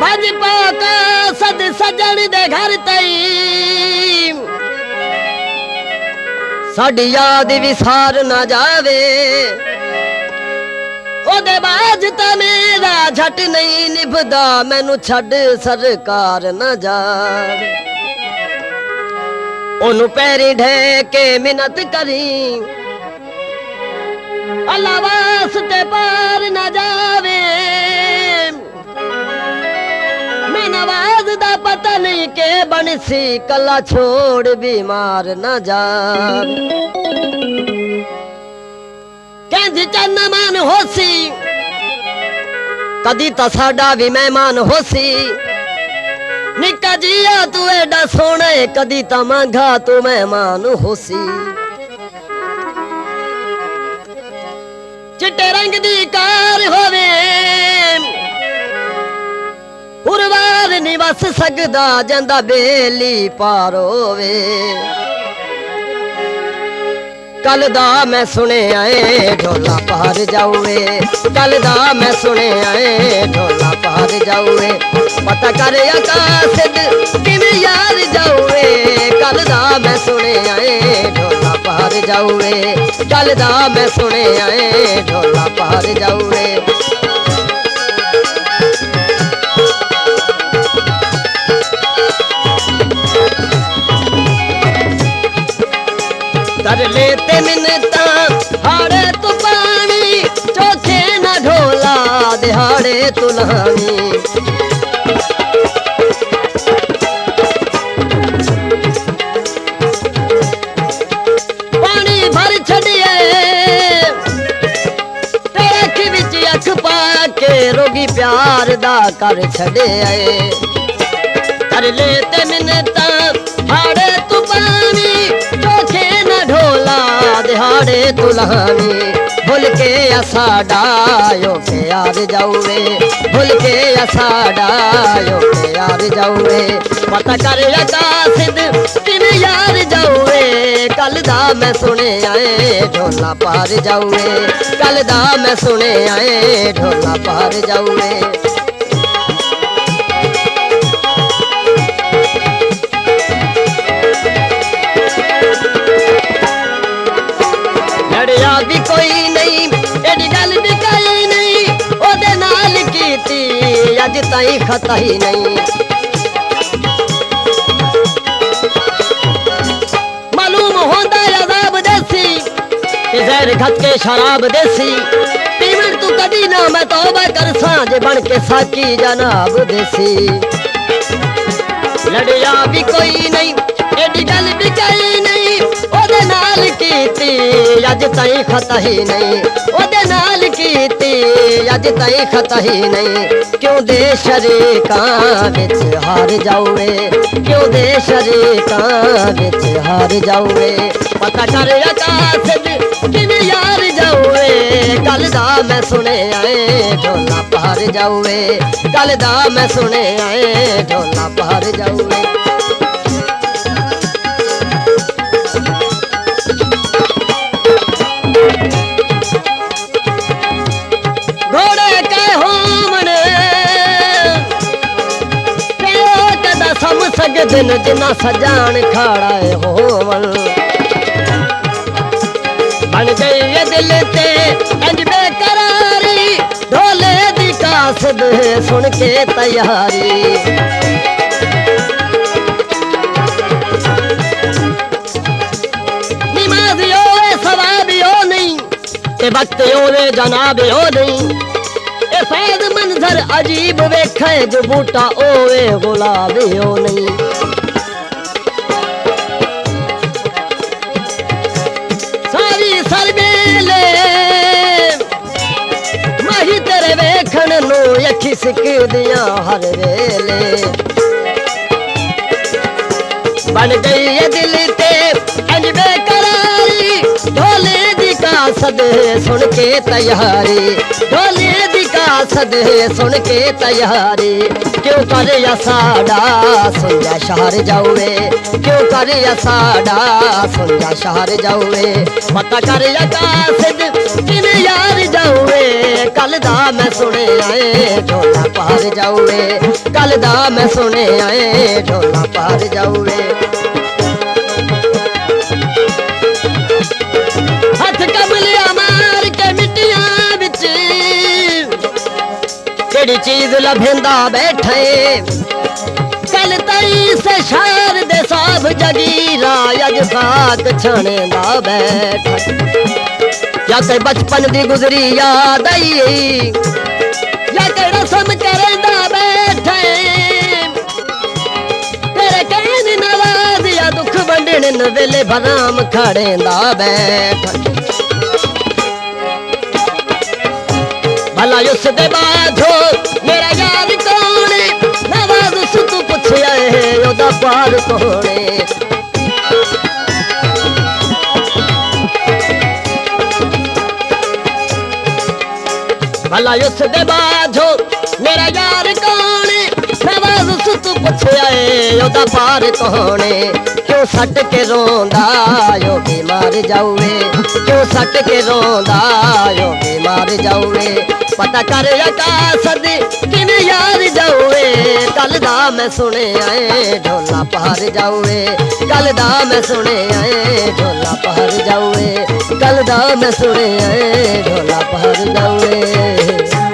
भज पाका सद सजन दे घर तई साडी याद विसार ना जावे ओदे बाज ता मेरा झट नहीं निभदा मैनू छड़ सरकार ना जावे ओनू पैरी ढेके मिन्नत करी अल्लाह वास्ते पार ना जावे मैं नवाज दा पता नहीं के बनसी कला छोड़ बीमार ना जावे कहंदी चन्न मान होसी कदी ता साडा भी मेहमान होसी निक्का जिया तू एडा सोना कदी ता मंगा तू मेहमान होसी चिट्टे रंग दी कार होवे उर्वार नहीं वस सकदा जांदा बेली पार होवे कल दा मैं सुने आए ढोला पार जाऊए कल दा मैं सुने आए ढोला पार जाऊए पता कर आकाश किवें यार जाऊए कल दा मैं सुने आए ढोला पार जाऊए कल दा मैं सुने आए ढोला पार जाऊए कर लेते मिन्नता हाड़े तू पानी चौथे न ढोला दिहाड़े तुलानी पानी भर छड़िए अख विच अख पा के रोगी प्यार दा कर छड़े आए कर लेते मिन्नता हाड़े तू पानी ढोला दिहाड़े तुलानी भूल के असाडायो के यार जाऊए भूल के असाडायो के यार जाऊए पता कर आकाशिद किवें यार जाऊए कल दा मैं सुने आए ढोला पार जाऊए कल दा मैं सुने आए ढोला पार जाऊए भी कोई नहीं एडी गल भी कही नहीं ओदे नाल कीती अज ताई खता ही नहीं मालूम होंदा अजाब देसी जहर खत के शराब देसी पीवण तू कदी ना मैं तौबा कर साज बन के साकी जनाब देसी लड़िया भी कोई नहीं एडी गल भी कही नहीं ओदे नाल कीती अज ताई खता ही नहीं ओदे नाल कीती अज ताई खता ही नहीं क्यों दे शरीकां विच हार जाऊए क्यों दे शरीकां विच हार जाऊए पता कर आकाश किवें यार जाऊए कल दा मैं सुने आए ढोला पार जाऊए कल दा मैं सुने आए ढोला पार जाऊए दिन जिना सजान खाड़ा होवन बन गई दिल ते इंज बेकरारी ढोले दी कासद सुन के तैयारी नमाज ओए सवाब ओ नहीं ते वक्त ओए जनाब ओ नहीं फैज मंजर अजीब वेखे जो बूटा ओवे गुलाब ओ नहीं सारी सरबेले माही तेरे वेखण नो अखी सिकदियां हर वेले बन गई ये दिल ते इंज बेकरारी ढोले दी सदे सुन के तैयारी, ढोले दी का सदे सुन के तैयारी। क्यों कर या साड़ा सुन जा शहर जाऊए, क्यों कर या साड़ा सुन जा शहर जाऊए। पता कर या कासिद किन यार जाऊए, कल दा मैं सुने आए ढोला पार जाऊए, कल दा मैं सुने आए ढोला पार जाऊए। हथ कमलिया मार के मिट्टियां बिच केड़ी चीज लभेंदा बैठे, कल तई से शार दे साब जगीरा अज खाक छाने दा बैठा। या ते बचपन दी गुजरी याद आई, या ते रस्म करेंदा बैठे, तेरे कहने नवाज या दुख वंडण वेले भराम खड़ेंदा बैठा। भला उस दे बाधो मेरा यार कौन, नवाज उस तू पुछया है ओदा पार कौने। भला उस दे बाधो मेरा यार कौन, नवाज उस तू पुछया है ओदा पार कौने। क्यों सट के रोंदा यो बीमार जाऊए, क्यों सट के रोंदा यो बीमार जाऊए। पता कर अकासद किन यार जाऊए, कल दा मैं सुने आए ढोला पार जाऊए, कल दा मैं सुने आए ढोला पार जाऊए, कल दा मैं सुने आए ढोला पार जाऊए।